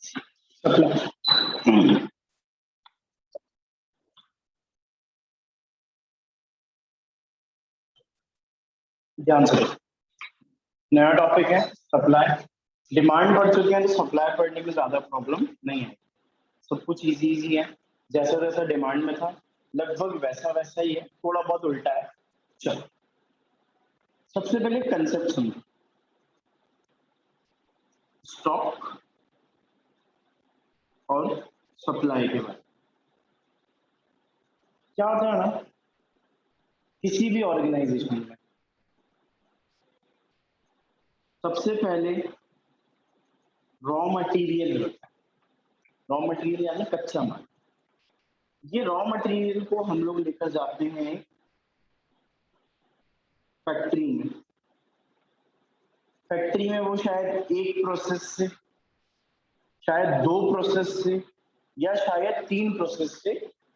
Supply. ध्यान से, नया टॉपिक है सप्लाई। डिमांड बढ़ चुकी है तो सप्लाई बढ़ने में ज्यादा प्रॉब्लम नहीं है, सब कुछ इजी इजी है। जैसा जैसा डिमांड में था लगभग वैसा वैसा ही है, थोड़ा बहुत उल्टा है। चलो सबसे पहले कंसेप्ट समझो, स्टॉक और सप्लाई के बारे में। क्या होता है ना, किसी भी ऑर्गेनाइजेशन में सबसे पहले रॉ मटेरियल होता है। रॉ मटेरियल यानी कच्चा माल। ये रॉ मटेरियल को हम लोग लेकर जाते हैं फैक्ट्री में। फैक्ट्री में वो शायद एक प्रोसेस से, शायद दो प्रोसेस से, या शायद तीन प्रोसेस से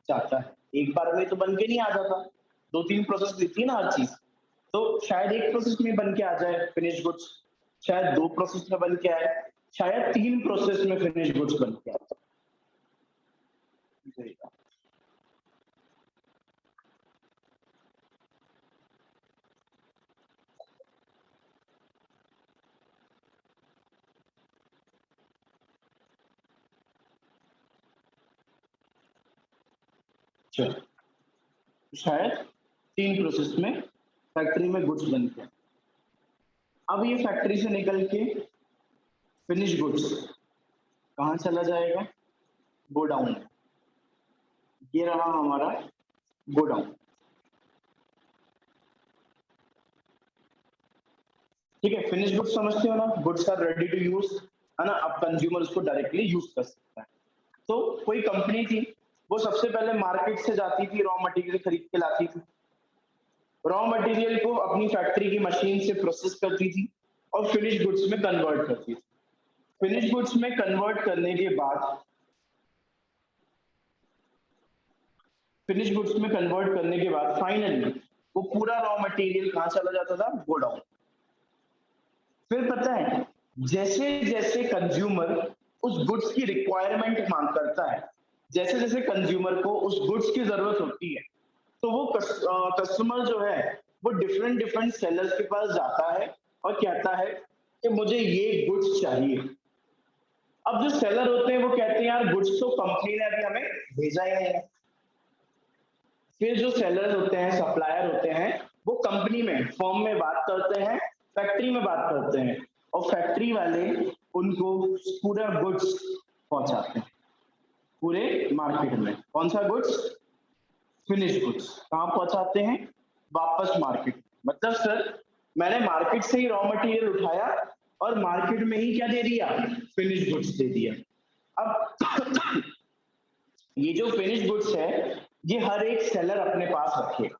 जाता है। एक बार में तो बन के नहीं आ जाता, दो तीन प्रोसेस देती है ना हर चीज। तो शायद एक प्रोसेस में बन के आ जाए फिनिश गुड्स, शायद दो प्रोसेस में बन के आए, शायद तीन प्रोसेस में फिनिश गुड्स बन के आए। शायद तीन प्रोसेस में फैक्ट्री में गुड्स बनते हैं। अब ये फैक्ट्री से निकल के फिनिश गुड्स कहाँ चला जाएगा? गोडाउन। ये रहा हमारा गोडाउन, ठीक है। फिनिश गुड्स समझते हो ना, goods are ready to use, है ना। अब कंज्यूमर उसको डायरेक्टली यूज कर सकता है। तो कोई कंपनी थी, वो सबसे पहले मार्केट से जाती थी, रॉ मटेरियल खरीद के लाती थी। रॉ मटेरियल को अपनी फैक्ट्री की मशीन से प्रोसेस करती थी और फिनिश गुड्स में कन्वर्ट करती थी। फिनिश गुड्स में कन्वर्ट करने के बाद, फिनिश गुड्स में कन्वर्ट करने के बाद फाइनली वो पूरा रॉ मटेरियल कहाँ चला जाता था? गोडाउन। फिर पता है, जैसे जैसे कंज्यूमर उस गुड्स की रिक्वायरमेंट मांग करता है, जैसे जैसे कंज्यूमर को उस गुड्स की जरूरत होती है, तो वो कस्टमर जो है वो डिफरेंट डिफरेंट सेलर्स के पास जाता है और कहता है कि मुझे ये गुड्स चाहिए। अब जो सेलर होते हैं वो कहते हैं यार गुड्स तो कंपनी ने अभी हमें भेजा ही नहीं है। फिर जो सेलर होते हैं, सप्लायर होते हैं, वो कंपनी में, फर्म में बात करते हैं, फैक्ट्री में बात करते हैं, और फैक्ट्री वाले उनको पूरा गुड्स पहुंचाते हैं पूरे मार्केट में। कौन सा गुड्स? Finish goods. कहाँ पहुंचाते हैं? वापस मार्केट। मतलब सर मैंने मार्केट से ही रॉ मटेरियल उठाया और मार्केट में ही क्या दे दिया? फिनिश गुड्स दे दिया। अब ये जो फिनिश गुड्स है ये हर एक सेलर अपने पास रखेगा।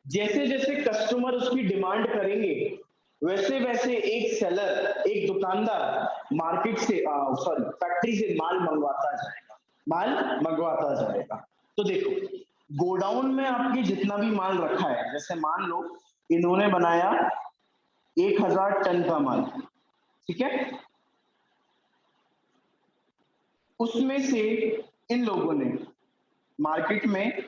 जैसे जैसे कस्टमर उसकी डिमांड करेंगे वैसे वैसे एक सेलर, एक दुकानदार मार्केट से सॉरी फैक्ट्री से माल मंगवाता जाएगा, माल मंगवाता जाएगा। तो देखो गोडाउन में आपके जितना भी माल रखा है, जैसे मान लो इन्होंने बनाया 1000 टन का माल, ठीक है। उसमें से इन लोगों ने मार्केट में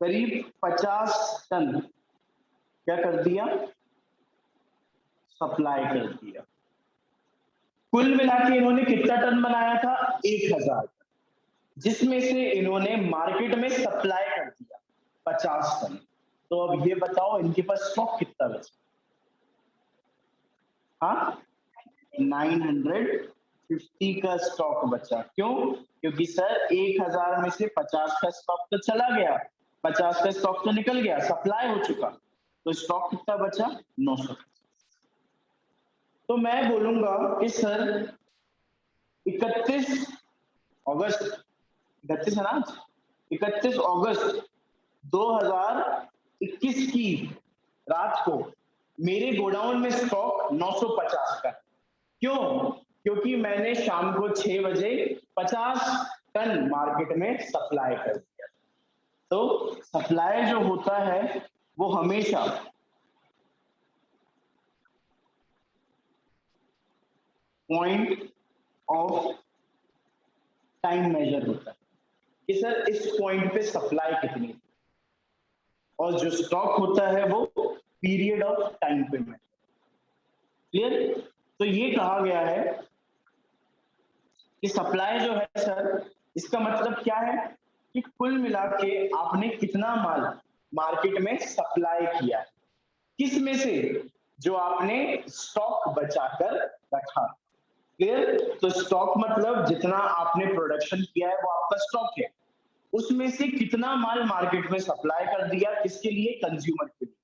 करीब 50 टन क्या कर दिया? सप्लाई कर दिया। कुल मिला के इन्होंने कितना टन बनाया था? 1000, जिसमें से इन्होंने मार्केट में सप्लाई कर दिया 50 टन। तो अब ये बताओ इनके पास स्टॉक कितना बचा? हाँ, 950 का स्टॉक बचा। क्यों? क्योंकि सर 1000 में से 50 का स्टॉक तो चला गया, 50 का स्टॉक तो निकल गया, सप्लाई हो चुका, तो स्टॉक कितना बचा? 900। तो मैं बोलूंगा कि सर 31 अगस्त, 31 है ना, 31 अगस्त 2021 की रात को मेरे गोडाउन में स्टॉक 950 का। क्यों? क्योंकि मैंने शाम को 6 बजे 50 टन मार्केट में सप्लाई कर दिया। तो सप्लाई जो होता है वो हमेशा पॉइंट ऑफ टाइम मेजर होता है कि सर इस पॉइंट पे सप्लाई कितनी है, और जो स्टॉक होता है वो पीरियड ऑफ टाइम पे मेजर। क्लियर? तो ये कहा गया है कि सप्लाई जो है सर, इसका मतलब क्या है कि कुल मिला के आपने कितना माल मार्केट में सप्लाई किया है, किस में से, जो आपने स्टॉक बचाकर रखा। क्लियर? तो स्टॉक मतलब जितना आपने प्रोडक्शन किया है वो आपका स्टॉक है, उसमें से कितना माल मार्केट में सप्लाई कर दिया, किसके लिए, कंज्यूमर के लिए,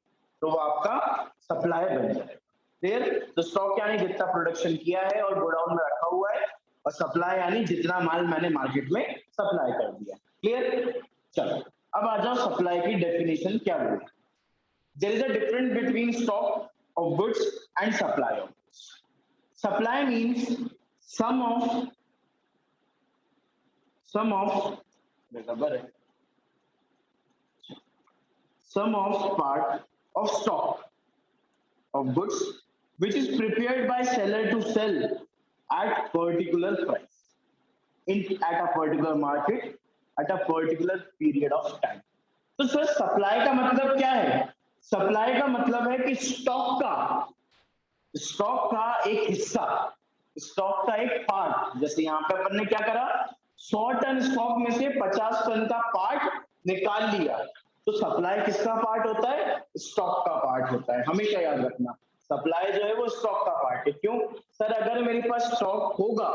तो वो आपका सप्लाई बन जाएगा। क्लियर? तो स्टॉक यानी जितना प्रोडक्शन किया है और गोडाउन में रखा हुआ है, और सप्लाई यानी जितना माल मैंने मार्केट में सप्लाई कर दिया। क्लियर? चलो अब आ जाओ सप्लाई की डेफिनेशन क्या बोले। There is a difference between stock of goods and supply of goods. Supply means some of sum of part of stock of goods which is prepared by seller to sell at particular price at a particular market at a particular period of time। तो sir supply का मतलब क्या है? Supply का मतलब है कि stock का एक हिस्सा, स्टॉक का एक पार्ट, जैसे यहाँ पे अपन ने क्या करा, 100 टन स्टॉक में से 50 टन का पार्ट निकाल लिया। तो सप्लाई किसका पार्ट होता है? स्टॉक का पार्ट होता है। हमेशा याद रखना, सप्लाई जो है वो स्टॉक का पार्ट है। क्यों सर? अगर मेरे पास स्टॉक होगा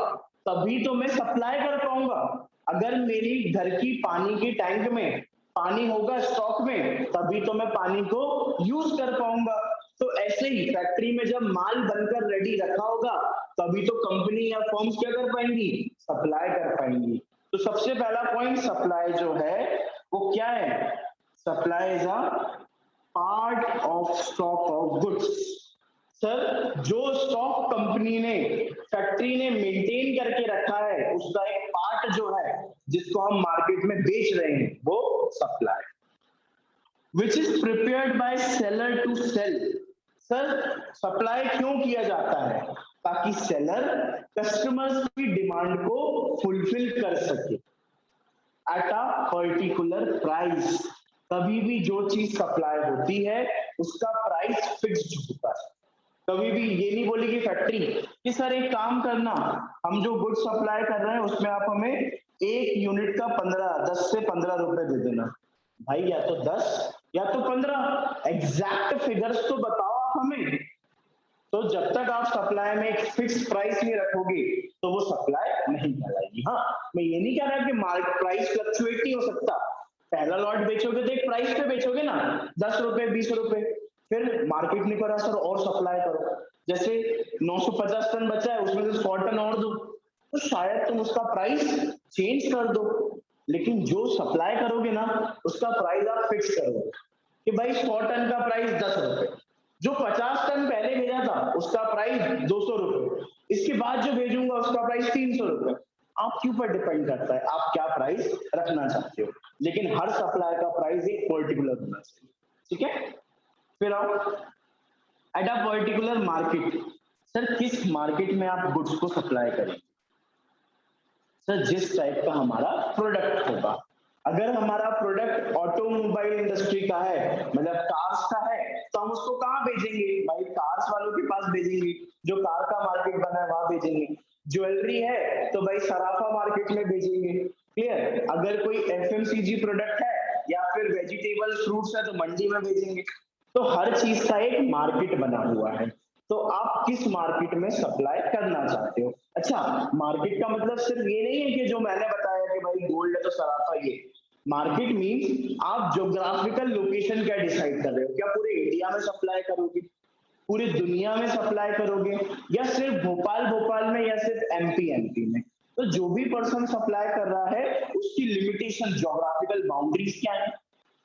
तभी तो मैं सप्लाई कर पाऊंगा। अगर मेरी घर की पानी की टैंक में पानी होगा स्टॉक में, तभी तो मैं पानी को यूज कर पाऊंगा। तो ऐसे ही फैक्ट्री में जब माल बनकर रेडी रखा होगा, तभी तो कंपनी या फर्म्स क्या कर पाएंगी? सप्लाई कर पाएंगी। तो सबसे पहला पॉइंट, सप्लाई जो है वो क्या है? Supply is a part of stock of goods. Sir जो स्टॉक कंपनी ने, फैक्ट्री ने मेंटेन करके रखा है, उसका एक पार्ट जो है जिसको हम मार्केट में बेच रहे हैं, वो supply. which is prepared by seller to sell। Sir supply क्यों किया जाता है? ताकि सेलर कस्टमर्स की डिमांड को फुलफिल कर सके एट अ पर्टिकुलर प्राइस। कभी भी जो चीज सप्लाई होती है उसका प्राइस फिक्स्ड होता है। कभी भी ये नहीं बोलेगी फैक्ट्री कि सर एक काम करना, हम जो गुड सप्लाई कर रहे हैं उसमें आप हमें एक यूनिट का 10 से 15 रुपए दे देना। भाई या तो 10 या तो 15, एग्जैक्ट फिगर्स तो बताओ आप हमें। तो जब तक आप सप्लाई में एक फिक्स प्राइस नहीं रखोगे तो वो सप्लाई नहीं कहलाएगी। हाँ, मैं ये नहीं कह रहा कि मार्केट प्राइस फ्लक्चुएट नहीं हो सकता। पहला लॉट बेचोगे तो एक प्राइस पे बेचोगे ना, 10 रुपए 20 रुपए, फिर मार्केट नहीं करा सर और सप्लाई करो। जैसे 950 टन बचा है उसमें से 100 टन और दो, तो शायद तुम उसका प्राइस चेंज कर दो, लेकिन जो सप्लाई करोगे ना उसका प्राइस आप फिक्स करोगे कि भाई 100 टन का प्राइस 10 रुपए, जो 50 टन पहले भेजा था उसका प्राइस 200 रुपए, इसके बाद जो भेजूंगा उसका प्राइस 300 रुपए। आपके ऊपर डिपेंड करता है आप क्या प्राइस रखना चाहते हो, लेकिन हर सप्लाई का प्राइस एक पर्टिकुलर होना चाहिए। ठीक है? फिर आओ at a particular market. Sir किस मार्केट में आप गुड्स को सप्लाई करेंगे? सर जिस टाइप का हमारा प्रोडक्ट होगा। अगर हमारा प्रोडक्ट ऑटोमोबाइल इंडस्ट्री का है, मतलब कार्स का है, तो हम उसको कहाँ भेजेंगे? भाई कार्स वालों के पास भेजेंगे, जो कार का मार्केट बना है वहां भेजेंगे। ज्वेलरी है तो भाई सराफा मार्केट में भेजेंगे। क्लियर? अगर कोई एफएमसीजी प्रोडक्ट है या फिर वेजिटेबल फ्रूट्स है तो मंडी में भेजेंगे। तो हर चीज का एक मार्केट बना हुआ है, तो आप किस मार्केट में सप्लाई करना चाहते हो। अच्छा, मार्केट का मतलब सिर्फ ये नहीं है कि जो मैंने बताया कि भाई गोल्ड है तो सराफा, ये मार्केट मींस आप ज्योग्राफिकल लोकेशन क्या डिसाइड कर रहे हो। क्या पूरे इंडिया में सप्लाई करोगे, पूरी दुनिया में सप्लाई करोगे, या सिर्फ भोपाल में, या सिर्फ एमपी में। तो जो भी पर्सन सप्लाई कर रहा है उसकी लिमिटेशन, ज्योग्राफिकल बाउंड्रीज क्या है,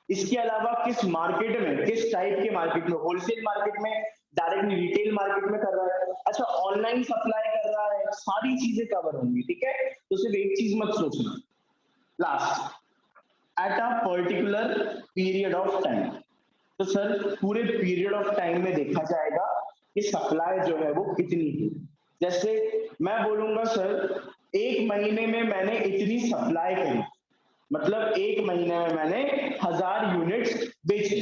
इसके अलावा किस मार्केट में, किस टाइप के मार्केट में, होलसेल मार्केट में, डायरेक्टली रिटेल मार्केट में कर रहा है, अच्छा ऑनलाइन सप्लाई कर रहा है, सारी चीजें कवर होंगी। ठीक है? तो सिर्फ एक चीज मत सोचना। Last, at a particular period of time. तो सर पूरे पीरियड ऑफ टाइम में देखा जाएगा कि सप्लाई जो है वो कितनी है। जैसे मैं बोलूंगा सर एक महीने में मैंने इतनी सप्लाई करी, मतलब एक महीने में मैंने 1000 यूनिट्स बेची,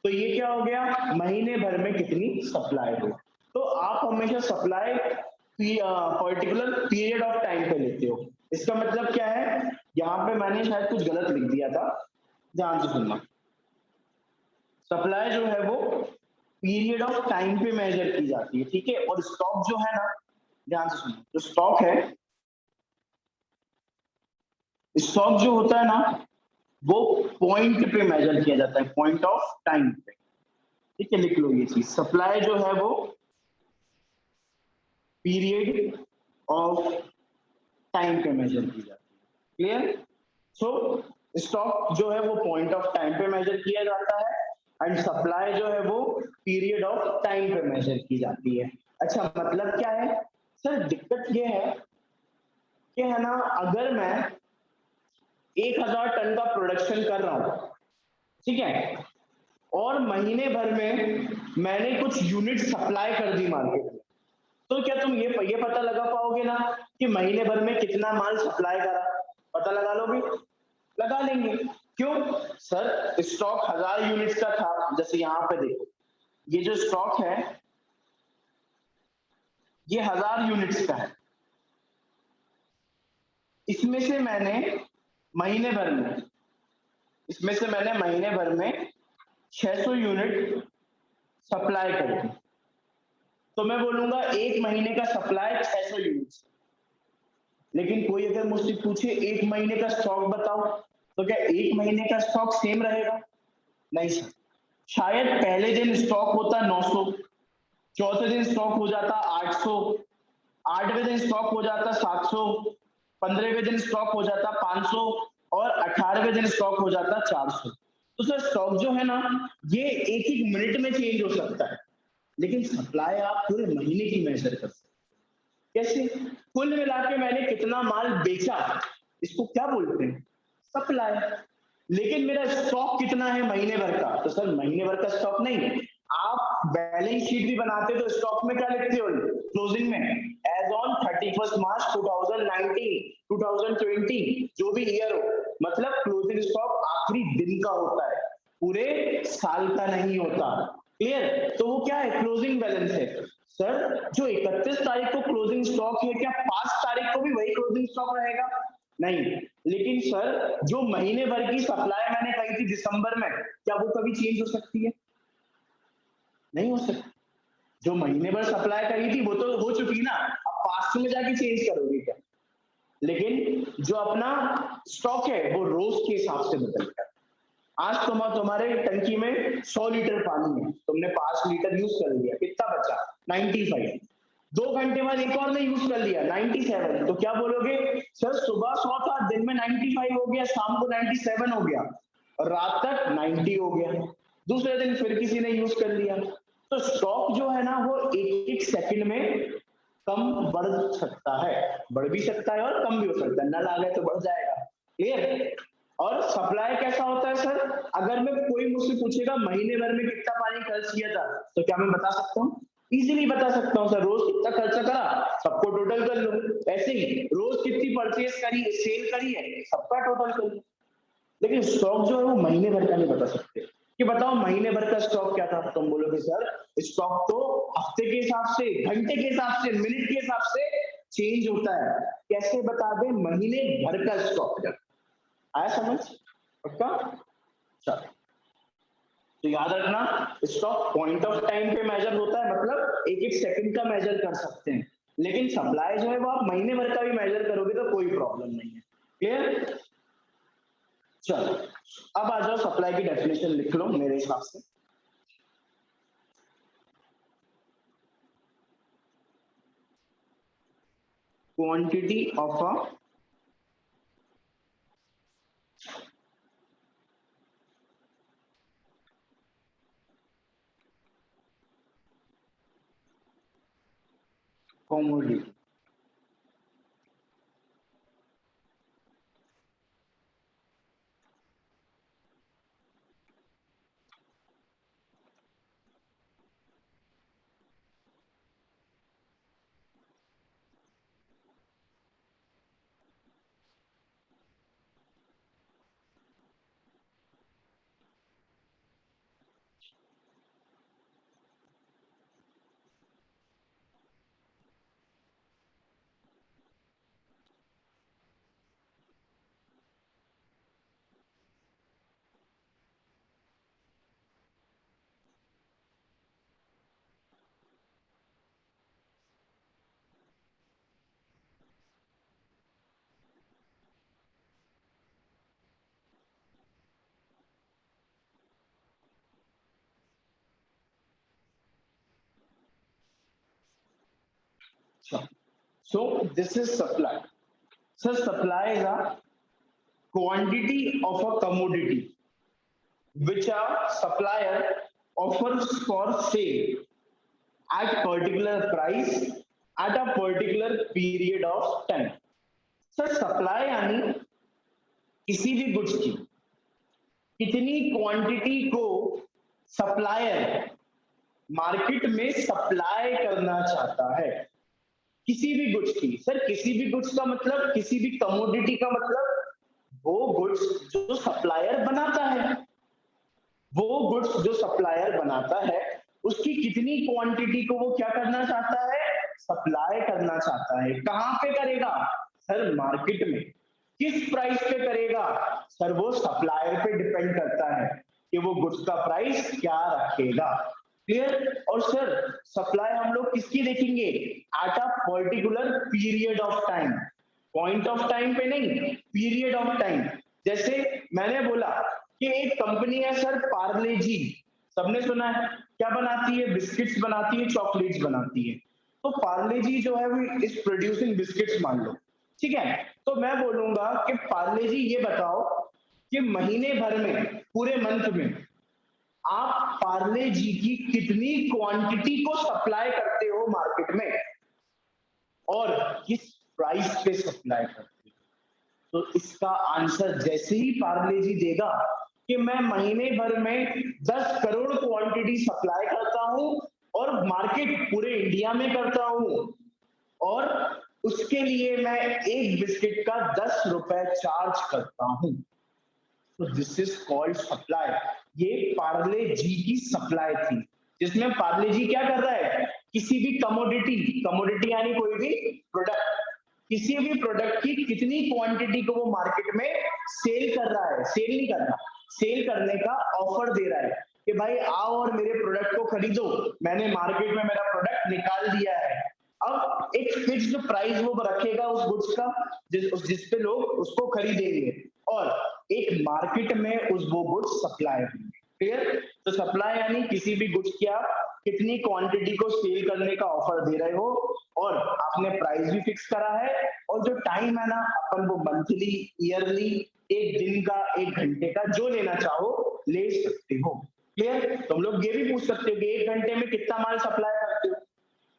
तो ये क्या हो गया, महीने भर में कितनी सप्लाई हुई। तो आप हमेशा supply particular period of time पे लेते हो। इसका मतलब क्या है, यहाँ पे मैंने शायद कुछ गलत लिख दिया था, ध्यान से सुनना। सप्लाई जो है वो पीरियड ऑफ टाइम पे मेजर की जाती है, ठीक है। और स्टॉक जो है ना, ध्यान से सुनो, जो स्टॉक है, स्टॉक जो होता है ना, वो पॉइंट पे मेजर किया जाता है, पॉइंट ऑफ टाइम पे, ठीक है। लिख लो ये चीज, सप्लाई जो है वो पीरियड ऑफ टाइम पे मेजर की जाती है, क्लियर। सो स्टॉक जो है वो पॉइंट ऑफ टाइम पे मेजर किया जाता है, एंड सप्लाई जो है वो पीरियड ऑफ टाइम पे मेजर की जाती है। अच्छा, मतलब क्या है सर, दिक्कत ये है कि है ना, अगर मैं 1000 टन का प्रोडक्शन कर रहा हूं, ठीक है, और महीने भर में मैंने कुछ यूनिट सप्लाई कर दी मार्केट में, तो क्या तुम ये पता लगा पाओगे ना कि महीने भर में कितना माल सप्लाई करा, पता लगा लोगे, लगा लेंगे। क्यों सर, स्टॉक 1000 यूनिट्स का था, जैसे यहाँ पे देखो, ये जो स्टॉक है ये 1000 यूनिट्स का है, इसमें से मैंने महीने भर में इसमें से मैंने महीने भर में 600 यूनिट सप्लाई कर दी, तो मैं बोलूंगा एक महीने का सप्लाई 600 यूनिट्स। लेकिन कोई अगर मुझसे पूछे एक महीने का स्टॉक बताओ, तो क्या एक महीने का स्टॉक सेम रहेगा, नहीं सर। शायद पहले दिन स्टॉक होता 900, चौथे दिन स्टॉक हो जाता 800, 8वें दिन स्टॉक हो जाता 700, 15वें दिन स्टॉक हो जाता 500, और 18वें दिन स्टॉक हो जाता 400। तो सर स्टॉक जो है ना, ये एक एक मिनट में चेंज हो सकता है, लेकिन सप्लाई आप पूरे महीने की मेजर कर सकते हैं। कैसे, कुल मिला के मैंने कितना माल बेचा, इसको क्या बोलते हैं, सप्लाई। लेकिन मेरा स्टॉक कितना है महीने भर का, तो सर महीने भर का स्टॉक नहीं, आप बैलेंस शीट भी बनाते तो स्टॉक में क्या लिखते हो, क्लोजिंग में, एज ऑन 31 मार्च 2019 2020, जो भी ईयर हो, मतलब क्लोजिंग स्टॉक आखिरी दिन का होता है, पूरे साल का नहीं होता, क्लियर। तो वो क्या है, क्लोजिंग बैलेंस है। सर जो 31 तारीख को क्लोजिंग स्टॉक है, क्या 5 तारीख को भी वही क्लोजिंग स्टॉक रहेगा, नहीं। लेकिन सर जो महीने भर की सप्लाई मैंने कही थी दिसंबर में, क्या वो कभी चेंज हो सकती है, नहीं हो सकती। जो महीने भर सप्लाई करी थी वो तो हो चुकी ना, अब पास्ट में जाके चेंज करोगे क्या। लेकिन जो अपना स्टॉक है वो रोज के हिसाब से बदलता है। आज तुम्हारे टंकी में 100 लीटर पानी है, तुमने 5 लीटर यूज कर लिया, कितना बचा, 95। 2 घंटे बाद एक और ने यूज कर लिया 97, तो क्या बोलोगे, सर सुबह 100 था, दिन में 95 हो गया, शाम को 97 हो गया, और रात तक 90 हो गया, दूसरे दिन फिर किसी ने यूज कर लिया। तो स्टॉक जो है ना वो एक एक सेकंड में कम बढ़ सकता है, बढ़ भी सकता है और कम भी हो सकता है, नल आ गए तो बढ़ जाएगा, क्लियर। और सप्लाई कैसा होता है सर, अगर मैं कोई मुझसे पूछेगा महीने भर में कितना पानी खर्च किया था, तो क्या मैं बता सकता हूँ, इजीली बता सकता हूँ सर, रोज कितना खर्चा करा सबको टोटल कर लो, ऐसे ही रोज कितनी परचेज करी सेल करी है सबका टोटल कर लो। लेकिन स्टॉक जो है वो महीने भर का नहीं बता सकते, कि बताओ महीने भर का स्टॉक क्या था, तुम बोलोगे सर स्टॉक तो हफ्ते के हिसाब से, घंटे के हिसाब से, मिनट के हिसाब से चेंज होता है, कैसे बता दे महीने भर का स्टॉक, आया समझ, पक्का। चलो, तो याद रखना, स्टॉक पॉइंट ऑफ टाइम पे मेजर होता है, मतलब एक एक सेकंड का मेजर कर सकते हैं, लेकिन सप्लाई जो है वो आप महीने भर का भी मेजर करोगे तो कोई प्रॉब्लम नहीं है, क्लियर। चलो, अब आ जाओ, सप्लाई की डेफिनेशन लिख लो मेरे हिसाब से। Quantity of a commodity, So this is supply. So supply is a quantity of a commodity which a supplier offers for sale at particular price at a particular period of time. Sir supply यानी किसी भी goods की कितनी quantity को supplier market में supply करना चाहता है, किसी भी गुड्स की। सर किसी भी गुड्स का मतलब किसी भी कमोडिटी का मतलब वो गुड्स जो सप्लायर बनाता है, वो गुड्स जो सप्लायर बनाता है उसकी कितनी क्वांटिटी को वो क्या करना चाहता है, सप्लाई करना चाहता है। कहां पे करेगा सर, मार्केट में। किस प्राइस पे करेगा सर, वो सप्लायर पे डिपेंड करता है कि वो गुड्स का प्राइस क्या रखेगा। क्लियर। और सर सप्लाई हम लोग किसकी देखेंगे, at a particular period of time, point of time पे नहीं, पीरियड ऑफ टाइम। जैसे मैंने बोला कि एक कंपनी है सर पार्ले जी, सबने सुना है, क्या बनाती है, बिस्किट्स बनाती है, चॉकलेट्स बनाती है। तो पार्ले जी जो है वो इज प्रोड्यूसिंग बिस्किट्स मान लो, ठीक है। तो मैं बोलूंगा कि पार्ले जी ये बताओ कि महीने भर में, पूरे मंथ में आप पार्ले जी की कितनी क्वांटिटी को सप्लाई करते हो मार्केट में और किस प्राइस पे सप्लाई करते हो। तो इसका आंसर जैसे ही पार्ले जी देगा कि मैं महीने भर में 10 करोड़ क्वांटिटी सप्लाई करता हूं और मार्केट पूरे इंडिया में करता हूं और उसके लिए मैं एक बिस्किट का 10 रुपए चार्ज करता हूं, तो दिस इज कॉल्ड सप्लाई। ये पार्ले जी की सप्लाई थी जिसमें पार्ले जी क्या कर रहा है, किसी भी कमोडिटी, कमोडिटी यानी कोई भी प्रोडक्ट, किसी भी प्रोडक्ट की कितनी क्वांटिटी को वो मार्केट में सेल कर रहा है, सेल नहीं कर रहा, सेल करने का ऑफर दे रहा है कि भाई आओ और मेरे प्रोडक्ट को खरीदो, मैंने मार्केट में मेरा प्रोडक्ट निकाल दिया है। अब एक फिक्स्ड प्राइस वो रखेगा उस गुड्स का जिस पे लोग उसको खरीदेंगे और एक मार्केट में उस वो गुड्स सप्लाई होंगे। क्लियर। तो सप्लाई यानी किसी भी गुड्स की आप कितनी क्वांटिटी को सेल करने का ऑफर दे रहे हो और आपने प्राइस भी फिक्स करा है और जो टाइम है ना अपन वो मंथली, ईयरली, एक दिन का, एक घंटे का, जो लेना चाहो ले सकते हो। क्लियर। तुम लोग ये भी पूछ सकते हो कि एक घंटे में कितना माल सप्लाई करते हो,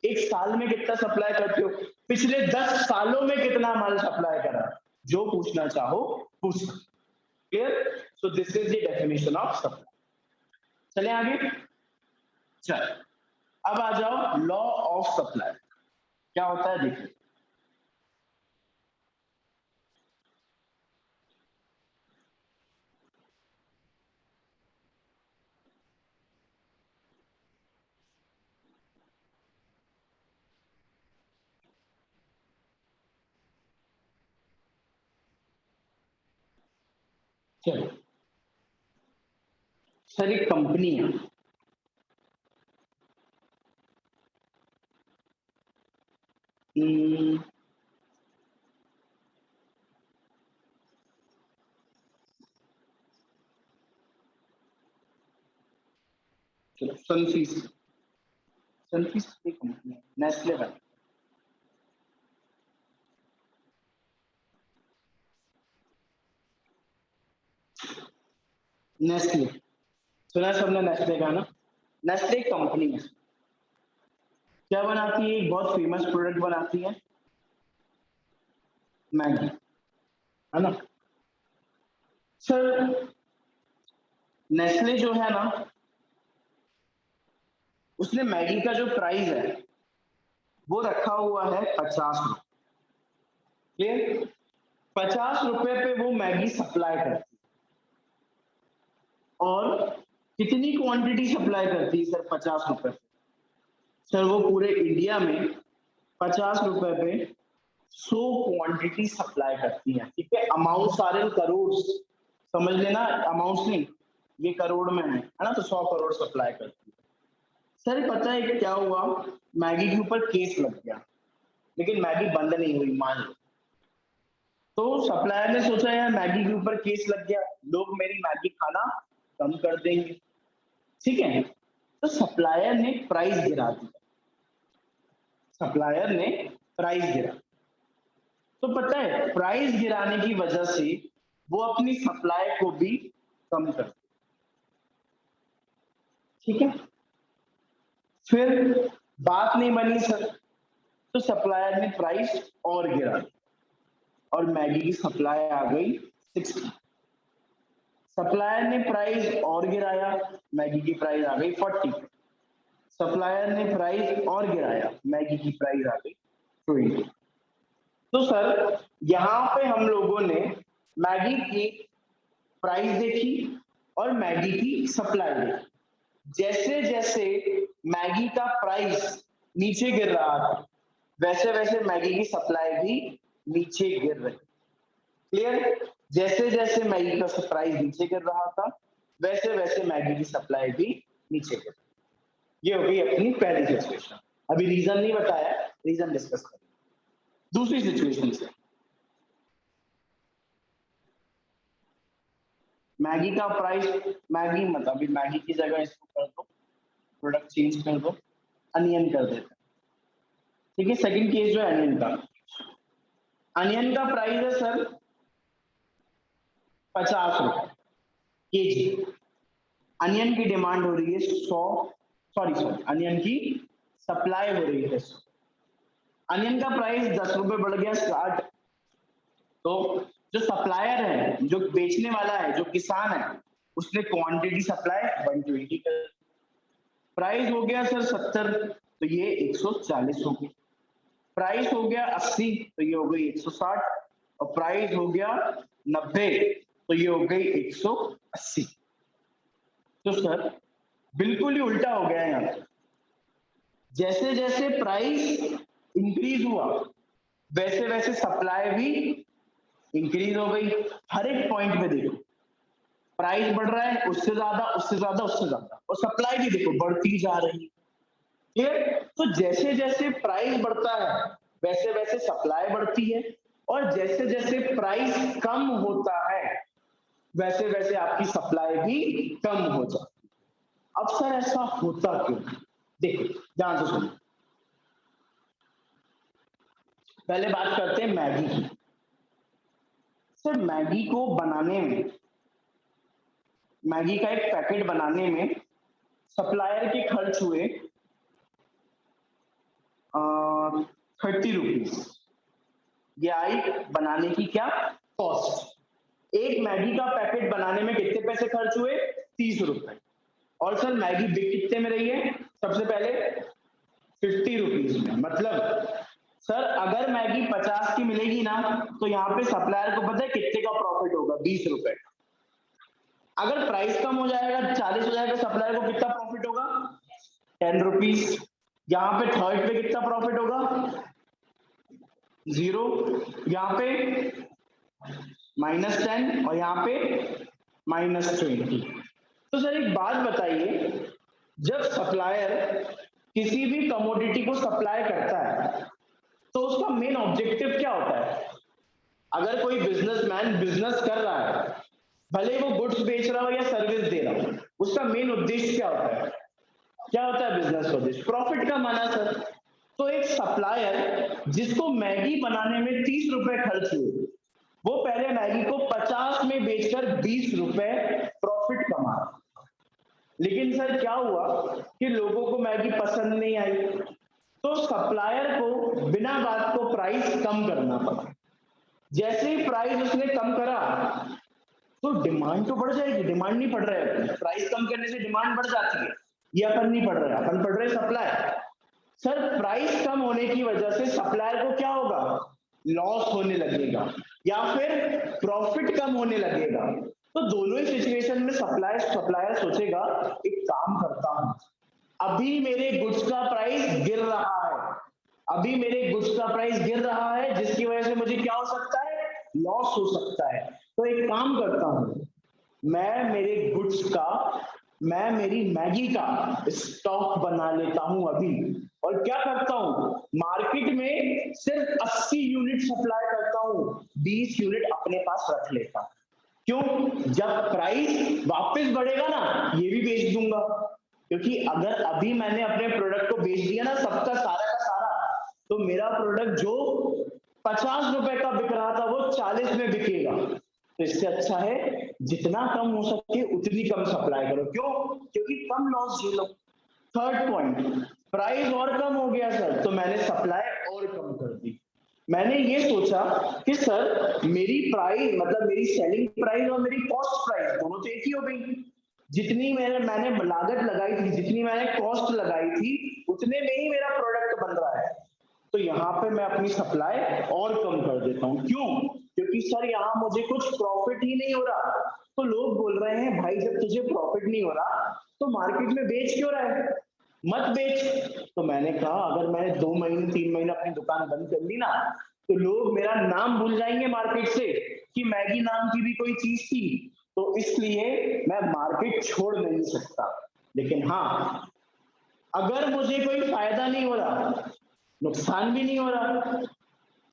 एक साल में कितना सप्लाई करते हो, पिछले 10 सालों में कितना माल सप्लाई करा, जो पूछना चाहो पूछ सकते। Clear. So this is the definition of supply. चले आगे। चल अब आ जाओ लॉ ऑफ सप्लाई, क्या होता है देखिए। चलो सर एक कंपनी है, चलो सनफीस, सनफीस की कंपनी है, नेस्ले वाली, नेस्ले, सुना है सबने नेस्ले का ना। नेस्ले कंपनी है, क्या बनाती है, एक बहुत फेमस प्रोडक्ट बनाती है, मैगी, है ना। सर नेस्ले जो है ना उसने मैगी का जो प्राइस है वो रखा हुआ है 50 रुपए। क्लियर। 50 रुपए पे वो मैगी सप्लाई करती है और कितनी क्वांटिटी सप्लाई करती है सर 50 रुपए पे, सर वो पूरे इंडिया में 50 रुपए पे 100 क्वांटिटी सप्लाई करती है। ठीक है। अमाउंट आर इन करोड़, समझ लेना, अमाउंट नहीं, ये करोड़ में है ना, तो 100 करोड़ सप्लाई करती है। सर पता है क्या हुआ, मैगी के ऊपर केस लग गया लेकिन मैगी बंद नहीं हुई मान लो। तो सप्लायर ने सोचा यार मैगी के ऊपर केस लग गया, लोग मेरी मैगी खाना कम कर देंगे, ठीक है। तो सप्लायर ने प्राइस गिरा दिया, सप्लायर ने प्राइस गिरा, तो पता है प्राइस गिराने की वजह से वो अपनी सप्लाई को भी कम कर, ठीक है। फिर बात नहीं बनी सर, तो सप्लायर ने प्राइस और गिरा और मैगी की सप्लाई आ गई 60। सप्लायर ने प्राइस और गिराया, मैगी की प्राइस आ गई 40। सप्लायर ने प्राइस और गिराया, मैगी की प्राइस आ गई 20। तो सर यहां पे हम लोगों ने मैगी की प्राइस देखी और मैगी की सप्लाई देखी। जैसे जैसे मैगी का प्राइस नीचे गिर रहा था, वैसे वैसे मैगी की सप्लाई भी नीचे गिर रही। क्लियर? जैसे जैसे मैगी का प्राइस नीचे गिर रहा था, वैसे वैसे मैगी की सप्लाई भी नीचे गिर रही। ये हो गई अपनी पहली सिचुएशन। अभी रीजन नहीं बताया, रीजन डिस्कस करेंगे। दूसरी सिचुएशन से मैगी का प्राइस, मैगी मत अभी मैगी की जगह इसको कर दो, प्रोडक्ट चेंज कर दो, अनियन कर देते हैं, ठीक है। सेकंड केस जो है अनियन का, अनियन का प्राइस है सर 50 रुपए केजी। अनियन की डिमांड हो रही है 100, सॉरी अनियन की सप्लाई हो रही है 100। अनियन का प्राइस 10 रुपए बढ़ गया स्टार्ट, तो जो सप्लायर है, जो बेचने वाला है, जो किसान है, उसने क्वांटिटी सप्लाई 120 कर, प्राइस हो गया सर 70, तो ये 140 हो गई। प्राइस हो गया 80, तो ये हो गई 160, और प्राइस हो गया 90, तो ये हो गई 180। तो सर बिल्कुल ही उल्टा हो गया यहाँ पे। जैसे जैसे प्राइस इंक्रीज हुआ, वैसे वैसे सप्लाई भी इंक्रीज हो गई। हर एक पॉइंट पे देखो प्राइस बढ़ रहा है, उससे ज्यादा उससे ज्यादा उससे ज्यादा, और सप्लाई भी देखो बढ़ती जा रही है। क्लियर? तो जैसे जैसे प्राइस बढ़ता है, वैसे वैसे सप्लाई बढ़ती है, और जैसे जैसे प्राइस कम होता है, वैसे वैसे आपकी सप्लाई भी कम हो जाती है। अब सर ऐसा होता क्यों? देखो ध्यान से सुनो, पहले बात करते हैं मैगी की। सर मैगी को बनाने में, मैगी का एक पैकेट बनाने में सप्लायर के खर्च हुए 30 रुपीज। ये आई बनाने की क्या कॉस्ट। एक मैगी का पैकेट बनाने में कितने पैसे खर्च हुए? 30 रुपए। और सर मैगी बिक कितने में रही है? सबसे पहले 50 रुपीज में। मतलब सर अगर मैगी 50 की मिलेगी ना, तो यहाँ पे सप्लायर को पता है कितने का प्रॉफिट होगा? 20 रुपए। अगर प्राइस कम हो जाएगा, 40 हो जाएगा, सप्लायर को कितना प्रॉफिट होगा? 10 रुपीज। यहाँ पे थर्ड पे कितना प्रॉफिट होगा? 0। यहाँ पे -10 और यहाँ पे -20। तो सर एक बात बताइए, जब सप्लायर किसी भी कमोडिटी को सप्लाई करता है, तो उसका मेन ऑब्जेक्टिव क्या होता है? अगर कोई बिजनेसमैन बिजनेस कर रहा है, भले वो गुड्स बेच रहा हो या सर्विस दे रहा हो, उसका मेन उद्देश्य क्या होता है? क्या होता है बिजनेस का उद्देश्य? प्रॉफिट कमाना सर। तो एक सप्लायर जिसको मैगी बनाने में 30 रुपए खर्च हुए, वो पहले मैगी को 50 में बेचकर 20 रुपए प्रॉफिट कमा रहा। लेकिन सर क्या हुआ कि लोगों को मैगी पसंद नहीं आई, तो सप्लायर को बिना बात को प्राइस कम करना पड़ा। जैसे ही प्राइस उसने कम करा, तो डिमांड तो बढ़ जाएगी, डिमांड नहीं बढ़ रहा है। प्राइस कम करने से डिमांड बढ़ जाती है, ये अपन नहीं पढ़ रहे, अपन पढ़ रहे सप्लाई। सर प्राइस कम होने की वजह से सप्लायर को क्या होगा? लॉस होने लगेगा, या फिर प्रॉफिट कम होने लगेगा। तो दोनों ही सिचुएशन में सप्लायर सोचेगा एक काम करता हूं, अभी मेरे गुड्स का प्राइस गिर रहा है, अभी मेरे गुड्स का प्राइस गिर रहा है, जिसकी वजह से मुझे क्या हो सकता है? लॉस हो सकता है। तो एक काम करता हूं, मैं मेरे गुड्स का, मैं मेरी मैगी का स्टॉक बना लेता हूं अभी, और क्या करता हूं, मार्केट में सिर्फ 80 यूनिट सप्लाई करता हूं, 20 यूनिट अपने पास रख लेता हूं। क्यों? जब प्राइस वापस बढ़ेगा ना, ये भी बेच दूंगा। क्योंकि अगर अभी मैंने अपने प्रोडक्ट को बेच दिया ना, सबका सारा का सारा, तो मेरा प्रोडक्ट जो 50 रुपए का बिक रहा था वो 40 में बिकेगा। तो इससे अच्छा है जितना कम हो सके उतनी कम सप्लाई करो। क्यों? क्योंकि कम लॉस झेलो। थर्ड पॉइंट, प्राइस और कम हो गया सर, तो मैंने सप्लाई और कम कर दी। मैंने ये सोचा कि सर मेरी प्राइस मतलब मेरी सेलिंग प्राइस और मेरी कॉस्ट प्राइस दोनों तो एक ही हो गई। जितनी मैंने लागत लगाई थी, जितनी मैंने कॉस्ट लगाई थी, उतने में ही मेरा प्रोडक्ट बन रहा है। तो यहाँ पे मैं अपनी सप्लाई और कम कर देता हूँ। क्यों? क्योंकि सर यहाँ मुझे कुछ प्रॉफिट ही नहीं हो रहा। तो लोग बोल रहे हैं भाई जब तुझे प्रॉफिट नहीं हो रहा तो मार्केट में बेच क्यों रहा है, मत बेच। तो मैंने कहा अगर मैंने 2 महीने 3 महीने अपनी दुकान बंद कर ली ना तो लोग मेरा नाम भूल जाएंगे मार्केट से कि मैगी नाम की भी कोई चीज थी। तो इसलिए मैं मार्केट छोड़ नहीं सकता। लेकिन हाँ, अगर मुझे कोई फायदा नहीं हो रहा, नुकसान भी नहीं हो रहा,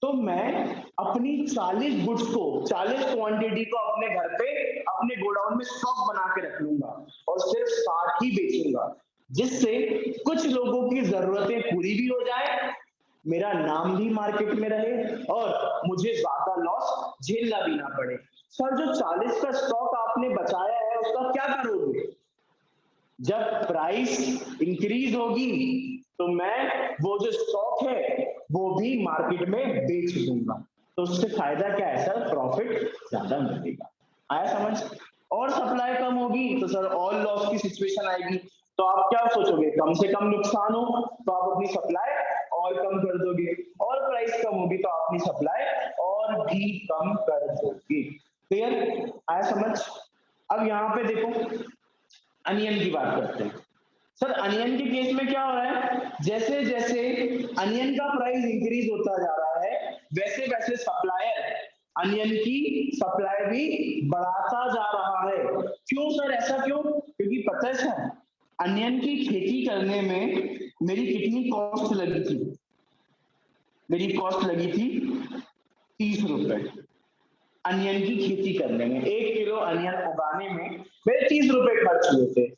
तो मैं अपनी 40 गुड्स को 40 क्वांटिटी को अपने घर पे अपने गोडाउन में स्टॉक बना के रख लूंगा और सिर्फ 60 ही बेचूंगा, जिससे कुछ लोगों की जरूरतें पूरी भी हो जाए, मेरा नाम भी मार्केट में रहे और मुझे ज्यादा लॉस झेलना भी ना पड़े। सर जो 40 का स्टॉक आपने बचाया है उसका क्या करोगे? जब प्राइस इंक्रीज होगी तो मैं वो जो स्टॉक है वो भी मार्केट में बेच दूंगा। तो उससे फायदा क्या है सर? प्रॉफिट ज्यादा मिलेगा। आया समझ? और सप्लाई कम होगी तो सर ऑल लॉस की सिचुएशन आएगी। तो आप क्या सोचोगे? कम से कम नुकसान हो तो आप अपनी सप्लाई और कम कर दोगे, और प्राइस कम होगी तो आप अपनी सप्लाई और भी कम कर दोगे। क्लियर? आया समझ? अब यहाँ पे देखो, अनियन की बात करते हैं। सर अनियन के केस में क्या हो रहा है? जैसे जैसे अनियन का प्राइस इंक्रीज होता जा रहा है वैसे वैसे सप्लायर अनियन की सप्लाई भी बढ़ाता जा रहा है। क्यों सर, ऐसा क्यों? क्योंकि पता है सर, अनियन की खेती करने में मेरी कितनी कॉस्ट लगी थी? मेरी कॉस्ट लगी थी 30 रुपए। अनियन की खेती करने में 1 किलो अनियन उगाने में मेरे 30 रुपए खर्च हुए थे।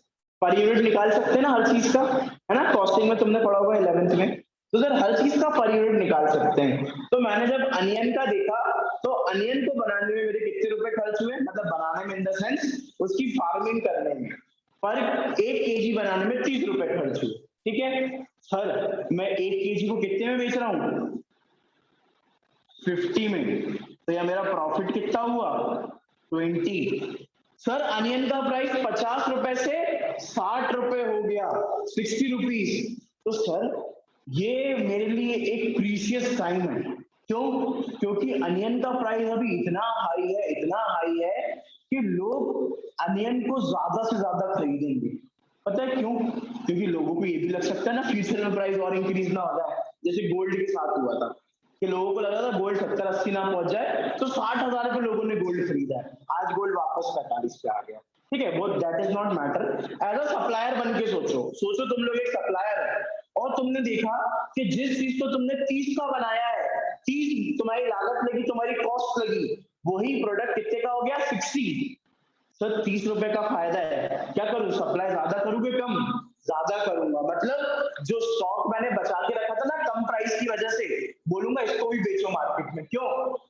पर यूनिट निकाल सकते हैं ना हर चीज का, है ना? कॉस्टिंग में तुमने पढ़ा होगा 11th में। तो सर हर चीज का पर यूनिट निकाल सकते हैं। तो मैंने जब अनियन का देखा तो अनियन को बनाने में मेरे कितने रुपए खर्च हुए, मतलब बनाने में इन द सेंस उसकी फार्मिंग करने में, पर 1 केजी बनाने में 30 रुपए खर्च हुए। ठीक है सर, मैं 1 केजी को कितने में बेच रहा हूँ? 50 में। तो यह मेरा प्रॉफिट कितना हुआ? 20। सर अनियन का प्राइस 50 रुपए से 60 रुपए हो गया, 60 रुपीज। तो सर ये मेरे लिए एक प्रीशियस टाइम है। क्यों? क्योंकि अनियन का प्राइस अभी इतना हाई है, इतना हाई है कि लोग अनियन को ज्यादा से ज्यादा खरीदेंगे। पता है क्यों? क्योंकि लोगों को ये भी लग सकता है ना फ्यूचर में प्राइस और इंक्रीज ना हो जाए, जैसे गोल्ड के साथ हुआ था कि लोगों को लगा था गोल्ड 70-80 ना पहुंच जाए तो 60,000 पे लोगों ने गोल्ड खरीदा है, आज गोल्ड वापस 45 पे आ गया। ठीक है, वो that is not matter. As a supplier बन के सोचो, सोचो तुम लोग एक सप्लायर है और तुमने देखा कि जिस चीज को तुमने 30 का बनाया है, 30 तुम्हारी लागत लगी, तुम्हारी कॉस्ट लगी, वही प्रोडक्ट कितने का हो गया? 60। सर 30 रुपए का फायदा है, क्या करूं? सप्लाई ज्यादा करूं कि कम? ज्यादा करूंगा। मतलब जो स्टॉक मैंने बचा के रखा था ना कम प्राइस की वजह से, बोलूंगा इसको भी बेचो मार्केट में। क्यों?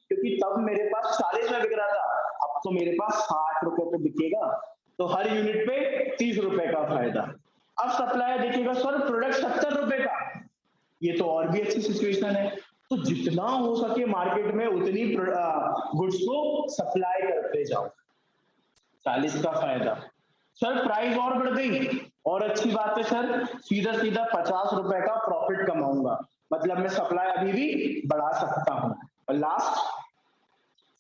क्योंकि तब मेरे पास 40 में बिक रहा था, अब तो मेरे पास 60 रुपए पे बिकेगा, तो हर यूनिट पे 30 रुपए का फायदा। अब सप्लायर देखेगा सर प्रोडक्ट 70 रुपए का, ये तो और भी अच्छी सिचुएशन है। तो जितना हो सके मार्केट में उतनी गुड्स को सप्लाई करते जाओ, 40 का फायदा। सर प्राइस और बढ़ गई, और अच्छी बात है सर, सीधा सीधा 50 रुपए का प्रॉफिट कमाऊंगा, मतलब मैं सप्लाई अभी भी बढ़ा सकता हूं और लास्ट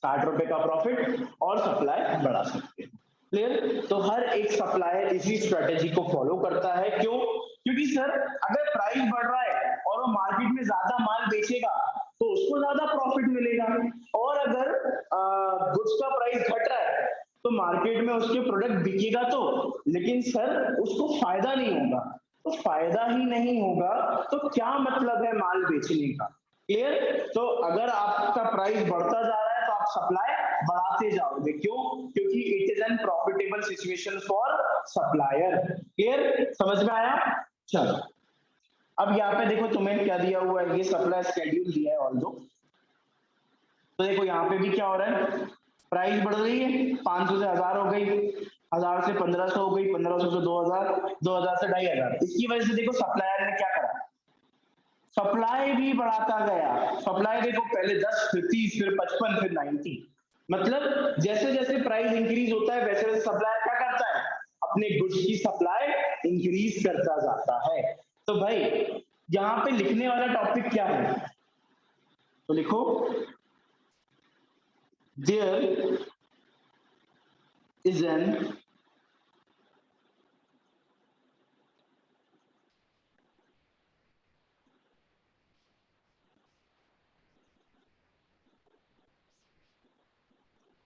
60 रुपए का प्रॉफिट और सप्लाई बढ़ा सकते हैं। क्लियर? तो हर एक सप्लायर इसी स्ट्रेटेजी को फॉलो करता है। क्यों? क्योंकि सर अगर प्राइस बढ़ रहा है और वो मार्केट में ज्यादा माल बेचेगा तो उसको ज्यादा प्रॉफिट मिलेगा, और अगर गुड्स का प्राइस घट रहा है तो मार्केट में उसके प्रोडक्ट बिकेगा तो, लेकिन सर उसको फायदा नहीं होगा। तो फायदा ही नहीं होगा तो क्या मतलब है माल बेचने का? क्लियर? तो अगर आपका प्राइस बढ़ता जा रहा है तो आप सप्लाई बढ़ाते जाओगे। क्यों? क्योंकि it is an profitable situation for supplier. Clear? समझ में आया? चलो अब यहाँ पे देखो तुम्हें क्या दिया हुआ है, ये सप्लाई स्केड्यूल दिया है ऑल दो। तो देखो यहाँ पे भी क्या हो रहा है, प्राइस बढ़ रही है, 500 से 1000 हो गई, 1000 से 1500 हो गई, 1500 से 2000, 2000 से 2500। इसकी वजह से देखो सप्लायर ने क्या करा, सप्लाई भी बढ़ाता गया। सप्लाई देखो पहले 10, फिर 30, फिर 55, फिर 90। मतलब जैसे जैसे प्राइस इंक्रीज होता है वैसे वैसे सप्लायर क्या करता है, अपने गुड्स की सप्लाई इंक्रीज करता जाता है। तो भाई यहाँ पे लिखने वाला टॉपिक क्या है, तो लिखो there is an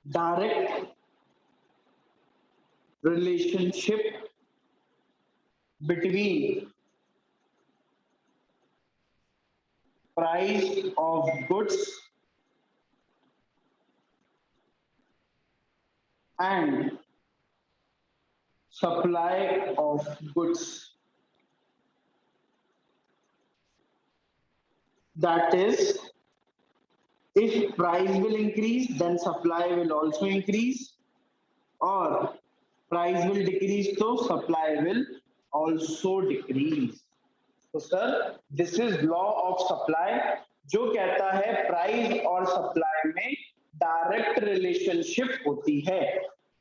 direct relationship between price of goods and supply of goods. That is, if price will increase, then supply will also increase, or price will decrease, so supply will also decrease. तो sir this is law of supply, जो कहता है price और supply में direct relationship होती है।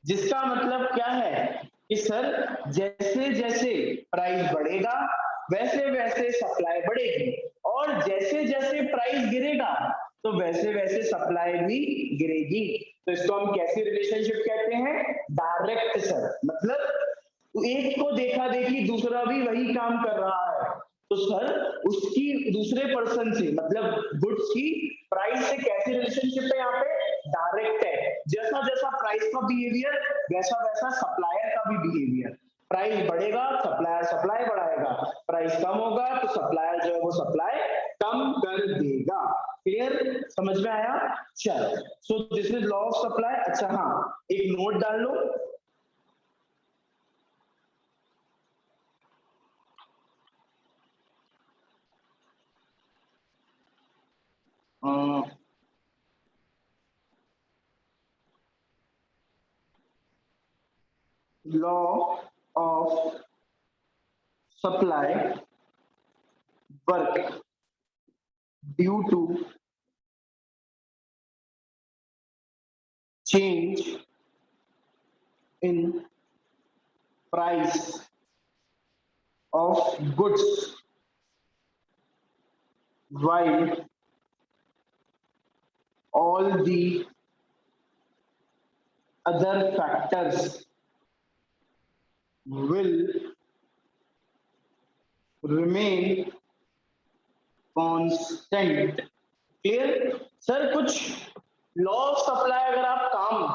जिसका मतलब क्या है कि सर जैसे जैसे प्राइस बढ़ेगा वैसे वैसे सप्लाई बढ़ेगी, और जैसे जैसे प्राइस गिरेगा तो वैसे वैसे सप्लाई भी गिरेगी। तो इसको हम कैसी रिलेशनशिप कहते हैं, डायरेक्ट सर। मतलब एक को देखा देखी दूसरा भी वही काम कर रहा है, तो सर उसकी दूसरे पर्सन से मतलब गुड्स की प्राइस से कैसी रिलेशनशिप है, यहाँ पे डायरेक्ट है। जैसा जैसा प्राइस का बिहेवियर वैसा वैसा सप्लायर का भी बिहेवियर। प्राइस बढ़ेगा सप्लायर सप्लाई बढ़ाएगा, प्राइस कम होगा तो सप्लायर जो है वो सप्लाई कम कर देगा। क्लियर, समझ में आया? चल, so this is law of supply. अच्छा हाँ, एक नोट डाल लो, law of supply work due to change in price of goods while all the other factors will remain constant. Clear sir? कुछ लॉ ऑफ सप्लाई अगर आप काम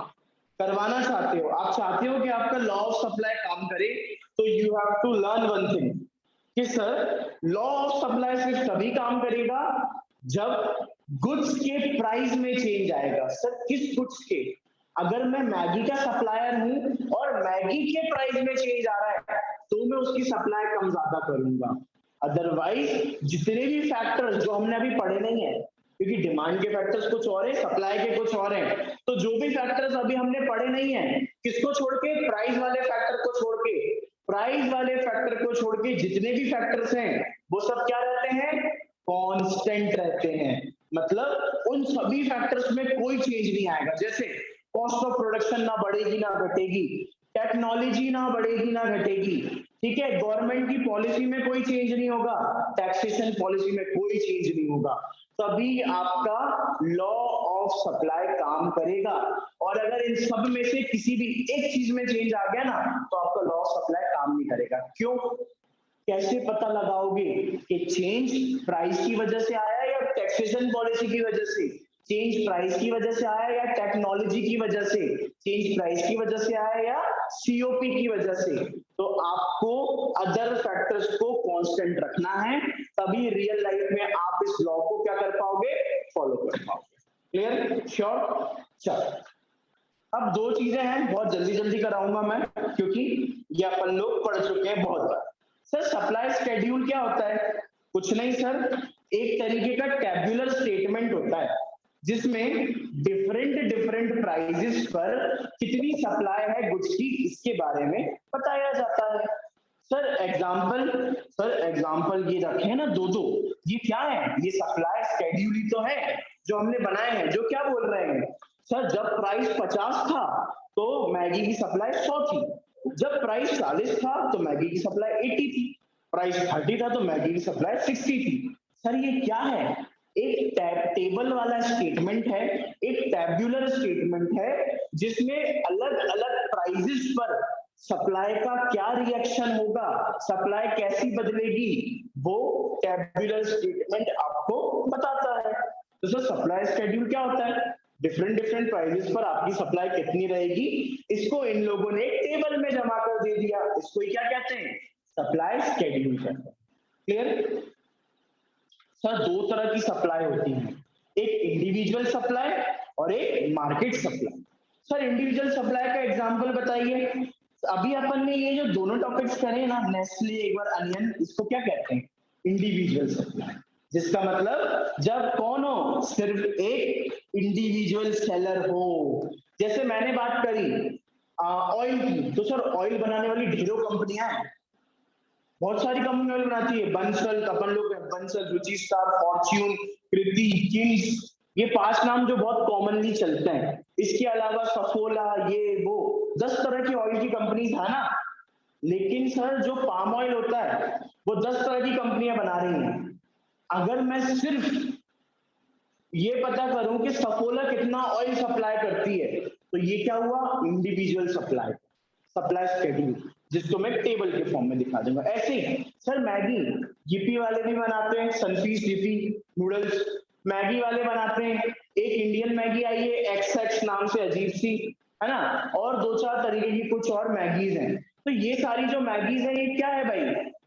करवाना चाहते हो, आप चाहते हो कि आपका लॉ ऑफ सप्लाई काम करे, तो you have to learn one thing कि सर लॉ ऑफ सप्लाई सिर्फ तभी काम करेगा जब गुड्स के प्राइस में चेंज आएगा। सर किस गुड्स के? अगर मैं मैगी का सप्लायर हूं और मैगी के प्राइस में चेंज आ रहा है तो मैं उसकी सप्लाई कम ज्यादा करूंगा। अदरवाइज जितने भी फैक्टर्स जो हमने अभी पढ़े नहीं है, क्योंकि डिमांड के फैक्टर्स कुछ और है, सप्लाई के कुछ और हैं, तो जो भी फैक्टर्स अभी हमने पढ़े नहीं है, किसको छोड़ के? प्राइस वाले फैक्टर को छोड़ के। प्राइस वाले फैक्टर को छोड़ के जितने भी फैक्टर्स हैं वो सब क्या रहते हैं? कांस्टेंट रहते हैं। मतलब उन सभी फैक्टर्स में कोई चेंज नहीं आएगा। जैसे कॉस्ट ऑफ प्रोडक्शन ना बढ़ेगी ना घटेगी, टेक्नोलॉजी ना बढ़ेगी ना घटेगी, ठीक है, गवर्नमेंट की पॉलिसी में कोई चेंज नहीं होगा, टैक्सेशन पॉलिसी में कोई चेंज नहीं होगा, तभी आपका लॉ ऑफ सप्लाई काम करेगा। और अगर इन सब में से किसी भी एक चीज में चेंज आ गया ना तो आपका लॉ ऑफ सप्लाई काम नहीं करेगा। क्यों? कैसे पता लगाओगे कि चेंज प्राइस की वजह से आया या टैक्सेशन पॉलिसी की वजह से? चेंज प्राइस की वजह से आया या टेक्नोलॉजी की वजह से? चेंज प्राइस की वजह से आया या सीओपी की वजह से? तो आपको अदर फैक्टर्स को कांस्टेंट रखना है, तभी रियल लाइफ में आप इस लॉ को क्या कर पाओगे? फॉलो कर पाओगे। क्लियर? श्योर? चलो, अब दो चीजें हैं, बहुत जल्दी जल्दी कराऊंगा मैं क्योंकि ये अपन लोग पढ़ चुके हैं बहुत बार। सर सप्लाई स्केड्यूल क्या होता है? कुछ नहीं सर, एक तरीके का टेबुलर स्टेटमेंट होता है जिसमें डिफरेंट डिफरेंट प्राइसेस पर कितनी सप्लाई है गुड्स की इसके बारे में बताया जाता है। सर एग्जाम्पल ये रखे ना दो दो, ये क्या है, ये सप्लाई स्केड्यूल ही तो है जो हमने बनाए हैं, जो क्या बोल रहे हैं सर, जब प्राइस 50 था तो मैगी की सप्लाई 100 थी, जब प्राइस 40 था तो मैगी की सप्लाई 80 थी, प्राइस 30 था तो मैगी की सप्लाई 60 थी। सर ये क्या है, एक टेबल वाला स्टेटमेंट है, एक टेब्यूलर स्टेटमेंट है जिसमें अलग अलग प्राइसेस पर सप्लाई का क्या रिएक्शन होगा, सप्लाई कैसी बदलेगी, वो टेब्यूलर स्टेटमेंट आपको बताता है। तो सर सप्लाई शेड्यूल क्या होता है, डिफरेंट डिफरेंट प्राइसेस पर आपकी सप्लाई कितनी रहेगी, इसको इन लोगों ने टेबल में जमा कर दे दिया, इसको क्या कहते हैं, सप्लाई शेड्यूल कहते हैं। क्लियर। सर दो तरह की सप्लाई होती है, एक इंडिविजुअल सप्लाई और एक market supply. Sir individual supply का एग्जांपल बताइए। अभी अपन ने ये जो दोनों टॉपिक्स करे ना, नेस्ले एक बार अनियन, इसको क्या कहते हैं, इंडिविजुअल सप्लाई, जिसका मतलब जब कौन हो, सिर्फ एक इंडिविजुअल सेलर हो। जैसे मैंने बात करी ऑयल की, तो सर ऑयल बनाने वाली ढेरों कंपनियां हैं, बहुत सारी कंपनी ऑयल बनाती है, बंसल, अपन लोग बंसल, रुचि स्टार, फॉर्च्यून, कृति, किंग्स, ये 5 नाम जो बहुत कॉमनली चलते हैं। इसके अलावा सफोला, ये वो 10 तरह की ऑयल की कंपनीज है ना। लेकिन सर जो पाम ऑयल होता है वो 10 तरह की कंपनियां बना रही हैं। अगर मैं सिर्फ ये पता करूं कि सफोला कितना ऑयल सप्लाई करती है, तो ये क्या हुआ, इंडिविजुअल सप्लाई, सप्लाई शेड्यूल, जिसको मैं टेबल के फॉर्म में दिखा दूंगा। ऐसे ही सर मैगी, यूपी वाले भी बनाते हैं, सनफीस्ट यूपी नूडल्स, मैगी वाले बनाते हैं, एक इंडियन मैगी आई है एक्स नाम से, अजीब सी है ना, और 2-4 तरीके की कुछ और मैगीज हैं। तो ये सारी जो मैगीज है, ये क्या है भाई,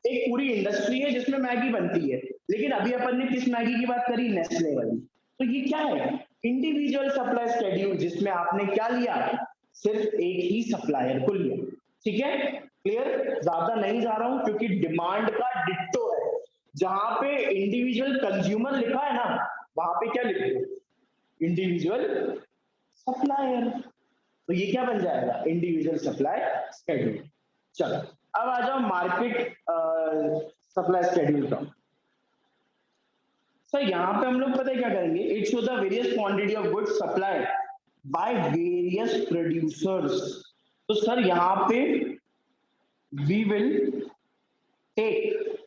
एक पूरी इंडस्ट्री है जिसमें मैगी बनती है। लेकिन अभी अपन ने किस मैगी की बात करी, नेस्ले वाली। तो ये क्या है, इंडिविजुअल सप्लाई शेड्यूल, जिसमें आपने क्या लिया, सिर्फ एक ही सप्लायर को लिया। ठीक है, क्लियर। ज्यादा नहीं जा रहा हूं क्योंकि डिमांड का डिट्टो है, जहां पे इंडिविजुअल कंज्यूमर लिखा है ना, वहां पे क्या लिख दो, इंडिविजुअल सप्लायर। तो ये क्या बन जाएगा, इंडिविजुअल सप्लाई शेड्यूल। चलो अब आ जाओ मार्केट सप्लाई शेड्यूल का। सर यहाँ पे हम लोग पता है क्या करेंगे, it show the various quantity of goods supply by various producers. तो सर यहाँ पे we will take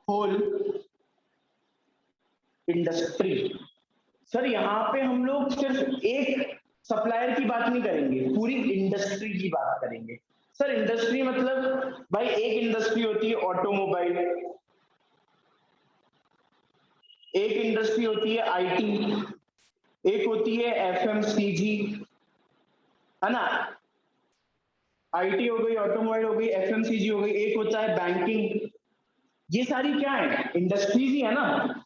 whole industry. Sir यहाँ पे हम लोग सिर्फ एक सप्लायर की बात नहीं करेंगे, पूरी इंडस्ट्री की बात करेंगे। सर इंडस्ट्री मतलब भाई एक इंडस्ट्री होती है ऑटोमोबाइल, एक इंडस्ट्री होती है आईटी, एक होती है एफएमसीजी, है ना, आईटी हो गई, ऑटोमोबाइल हो गई, एफएमसीजी हो गई, एक होता है बैंकिंग। ये सारी क्या है, इंडस्ट्रीज ही है ना।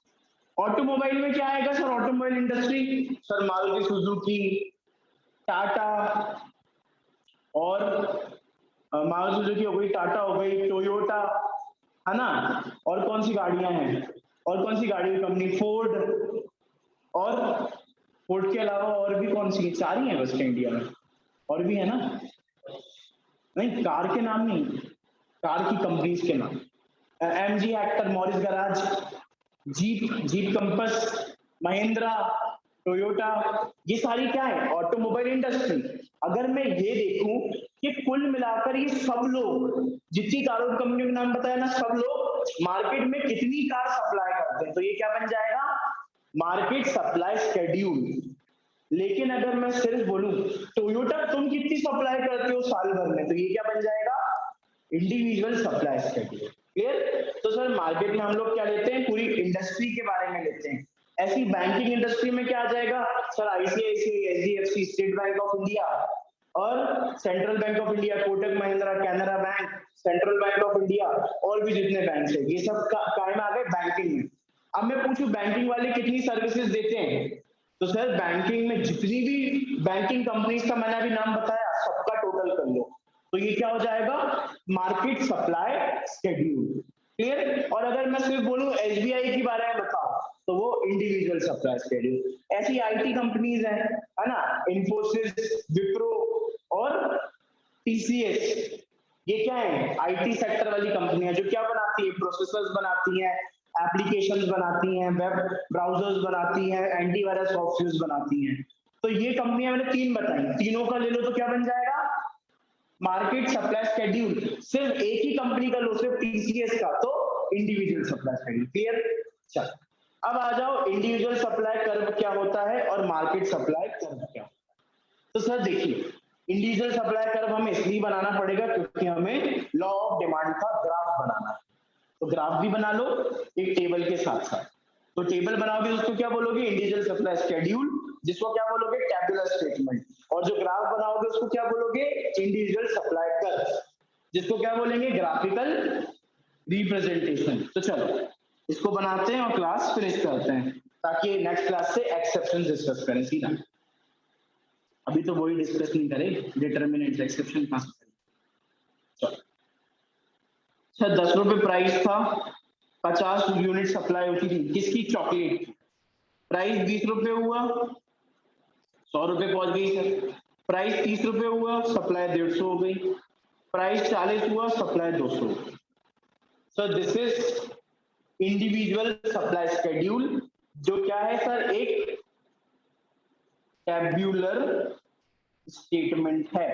ऑटोमोबाइल में क्या आएगा sir, automobile industry, sir Maruti Suzuki, Tata, और मारुति सुजुकी हो गई, टाटा हो गई, टोयोटा, है ना, और कौन सी गाड़ियां हैं, और कौन सी गाड़ी की कंपनी, फोर्ड, और फोर्ड के अलावा और भी कौन सी, 4 ही है बस इंडिया में, और भी है ना, नहीं कार के नाम नहीं, कार की कंपनीज के नाम, MG Hector, Morris garage, jeep compass, Mahindra, Toyota, ये सारी क्या है, ऑटोमोबाइल इंडस्ट्री। अगर मैं ये देखूं कि कुल मिलाकर ये सब लोग, जितनी कारों की कंपनियों के नाम बताया ना, सब लोग मार्केट में कितनी कार सप्लाई करते हैं, तो ये क्या बन जाएगा, मार्केट सप्लाई शेड्यूल। लेकिन अगर मैं सिर्फ बोलूं टोयोटा तुम कितनी सप्लाई करते हो साल भर में, तो ये क्या बन जाएगा, इंडिविजुअल सप्लाई शेड्यूल। क्लियर। तो सर मार्केट में हम लोग क्या लेते हैं, पूरी इंडस्ट्री के बारे में लेते हैं। ऐसी बैंकिंग इंडस्ट्री में क्या आ जाएगा sir, ICICI, HDFC, State Bank of India, और Central Bank of India, Kotak Mahindra, Canara Bank, Central Bank of India, और भी जितने बैंक है, ये सब कायम आ गए बैंकिंग में। अब मैं पूछूं बैंकिंग वाले कितनी सर्विसेज देते हैं, तो सर बैंकिंग में जितनी भी बैंकिंग कंपनीज का मैंने अभी नाम बताया, सबका टोटल कर लो, तो ये क्या हो जाएगा, मार्केट सप्लाई शेड्यूल। क्लियर। और अगर मैं सिर्फ बोलूं एसबीआई के बारे में बताओ तो वो इंडिविजुअल सप्लाई शेड्यूल। ऐसी आईटी कंपनीज है ना, इन्फोसिस, विप्रो और टीसीएस, ये क्या है, आईटी सेक्टर वाली कंपनियां जो क्या बनाती है, प्रोसेसर्स बनाती हैं, एप्लीकेशंस बनाती हैं, वेब ब्राउजर्स बनाती हैं, एंटीवायरस सॉफ्टवेयर्स बनाती हैं। तो ये कंपनियां मैंने तीन बताई, तीनों का ले लो तो क्या बन जाएगा, मार्केट सप्लाई शेड्यूल। सिर्फ एक ही कंपनी का लो, सिर्फ टीसीएस का, तो इंडिविजुअल सप्लाई शेड्यूल। क्लियर। चल अब आ जाओ, इंडिविजुअल सप्लाई कर्व क्या होता है और मार्केट सप्लाई कर्व क्या होता है। तो सर देखिए, इंडिविजुअल सप्लाई कर्व हमें इसलिए बनाना पड़ेगा क्योंकि हमें लॉ ऑफ डिमांड का ग्राफ बनाना है। तो ग्राफ भी बना लो एक टेबल के साथ साथ। तो टेबल बनाओगे उसको क्या बोलोगे, इंडिविजुअल सप्लाई शेड्यूल, जिसको क्या बोलोगे, टैबुलर स्टेटमेंट। और जो ग्राफ बनाओगे उसको क्या बोलोगे, इंडिविजुअल सप्लाई कर्व, जिसको क्या बोलेंगे, ग्राफिकल रिप्रेजेंटेशन। तो चलो इसको बनाते हैं और क्लास फिनिश करते हैं, ताकि नेक्स्ट क्लास से एक्सेप्शन डिस्कस करें सीधा। अभी तो वही डिस्कस नहीं करें, डिटर्मिनेंट एक्सेप्शन कहां से करें। चलो सर 10 रुपए प्राइस था, 50 यूनिट सप्लाई होती थी, किसकी, चॉकलेट की। प्राइस 20 रुपए हुआ, 100 रुपए पहुंच गई सर। प्राइस 30 रुपए हुआ, सप्लाई 150 हो गई। प्राइस 40 हुआ, सप्लाई 200 हो गई। Sir this is individual supply schedule, जो क्या है सर, एक टैब्यूलर स्टेटमेंट है।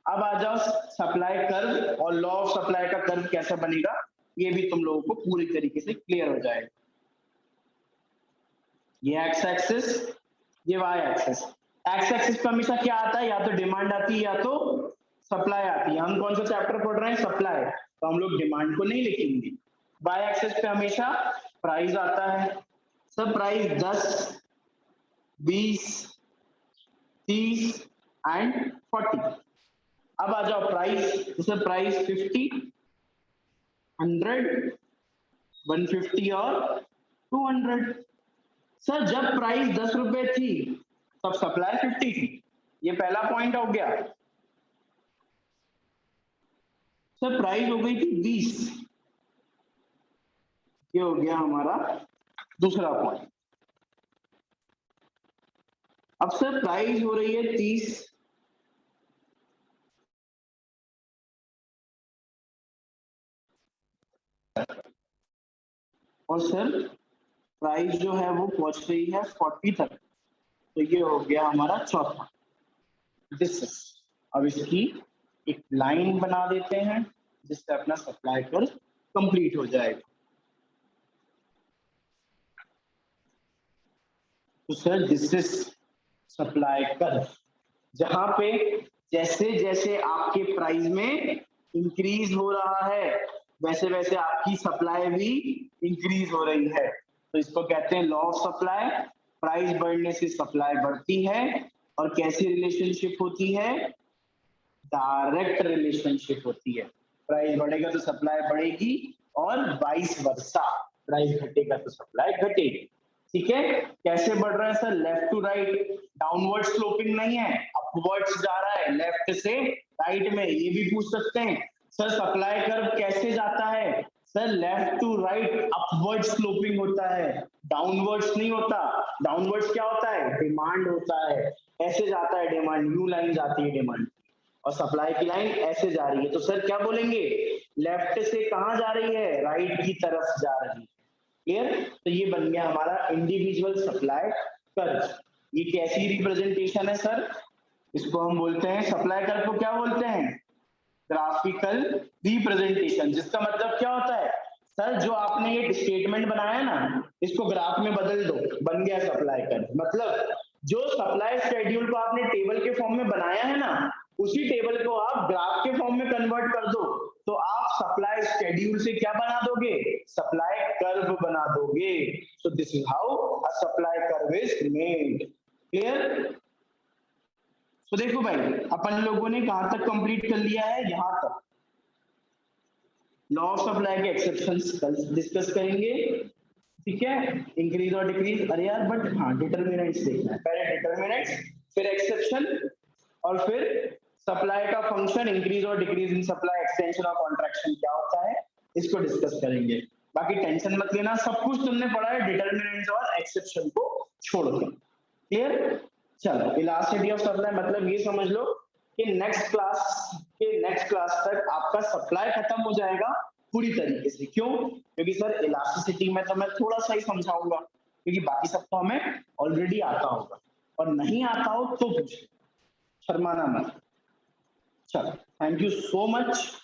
अब आ जाओ सप्लाई कर्व, और लॉ ऑफ सप्लाई का कर्व कैसा बनेगा ये भी तुम लोगों को पूरी तरीके से क्लियर हो जाएगा। ये एक्स एक्सिस, ये वाई एक्सिस। एक्स एक्सिस पे हमेशा क्या आता है, या तो डिमांड आती है या तो सप्लाई आती है। हम कौन सा चैप्टर पढ़ रहे हैं, सप्लाई, तो हम लोग डिमांड को नहीं लिखेंगे। वाई एक्सिस पे हमेशा प्राइस आता है। सब प्राइस 10, 20, 30 एंड 40। अब आ जाओ प्राइस, जैसे प्राइस 50, 100, 150 और 200। सर जब प्राइस 10 रुपए थी तब सप्लाई 50 थी, ये पहला पॉइंट हो गया। सर प्राइस हो गई थी 20, ये हो गया हमारा दूसरा पॉइंट। अब सर प्राइस हो रही है 30, और सर प्राइस जो है वो पहुंच रही है 40 तक, तो ये हो गया हमारा चौथा। दिस इज, अब इसकी एक लाइन बना देते हैं जिससे अपना सप्लाई कर्व कंप्लीट हो जाएगा। तो sir this is supply curve, जहां पे जैसे जैसे आपके प्राइस में इंक्रीज हो रहा है वैसे वैसे आपकी सप्लाई भी इंक्रीज हो रही है। तो इसको कहते हैं लॉ ऑफ सप्लाई। प्राइस बढ़ने से सप्लाई बढ़ती है, और कैसी रिलेशनशिप होती है, डायरेक्ट रिलेशनशिप होती है। प्राइस बढ़ेगा तो सप्लाई बढ़ेगी, और वाइस वर्सा, प्राइस घटेगा तो सप्लाई घटेगी। ठीक है, कैसे बढ़ रहा है sir, left to right, downward sloping नहीं है, अपवर्ड्स जा रहा है लेफ्ट से राइट में। ये भी पूछ सकते हैं सर सप्लाई कर्व कैसे जाता है, sir left to right upward sloping होता है, डाउनवर्ड्स नहीं होता। डाउनवर्ड्स क्या होता है, डिमांड होता है, ऐसे जाता है डिमांड, यू लाइन जाती है डिमांड, और सप्लाई की लाइन ऐसे जा रही है। तो सर क्या बोलेंगे, लेफ्ट से कहां जा रही है, राइट की तरफ जा रही है। क्लियर। तो ये बन गया हमारा इंडिविजुअल सप्लाई कर्व। ये कैसी रिप्रेजेंटेशन है सर, इसको हम बोलते हैं, सप्लाई कर्व को क्या बोलते हैं, ग्राफिकल रिप्रेजेंटेशन। जिसका मतलब क्या होता है, सर जो आपने ये स्टेटमेंट बनाया ना, इसको ग्राफ में बदल दो, बन गया सप्लाई कर्व। मतलब जो सप्लाई शेड्यूल को आपने टेबल के फॉर्म में बनाया है ना, उसी टेबल को आप ग्राफ के फॉर्म में कन्वर्ट कर दो, तो आप सप्लाई शेड्यूल से क्या बना दोगे, सप्लाई कर्व बना दोगे। So this is how a supply curve is made. Clear. तो देखो भाई, अपन लोगों ने कहां तक कंप्लीट कर लिया है, यहां तक। लॉ ऑफ सप्लाई के एक्सेप्शंस कल डिस्कस करेंगे, ठीक है, इंक्रीज और डिक्रीज। अरे यार बट हाँ डिटर्मिनेंट्स देखना है, पहले डिटर्मिनेंट्स, फिर एक्सेप्शन, और फिर सप्लाई का फंक्शन, इंक्रीज और डिक्रीज इन सप्लाई, एक्सटेंशन और कॉन्ट्रैक्शन क्या होता है, इसको डिस्कस करेंगे। बाकी टेंशन मत लेना, सब कुछ तुमने पढ़ा है डिटर्मिनेंट्स और एक्सेप्शन को छोड़ के। क्लियर? चलो, इलास्टिसिटी ऑफ सप्लाई मतलब ये समझ लो कि नेक्स्ट क्लास तक आपका सप्लाई खत्म हो जाएगा पूरी तरीके से। क्यों? क्योंकि सर इलास्टिसिटी में तो मैं थोड़ा सा ही समझाऊंगा, क्योंकि बाकी सब तो हमें ऑलरेडी आता होगा, और नहीं आता हो तो पूछ, शर्माना मत। चलो, थैंक यू सो मच।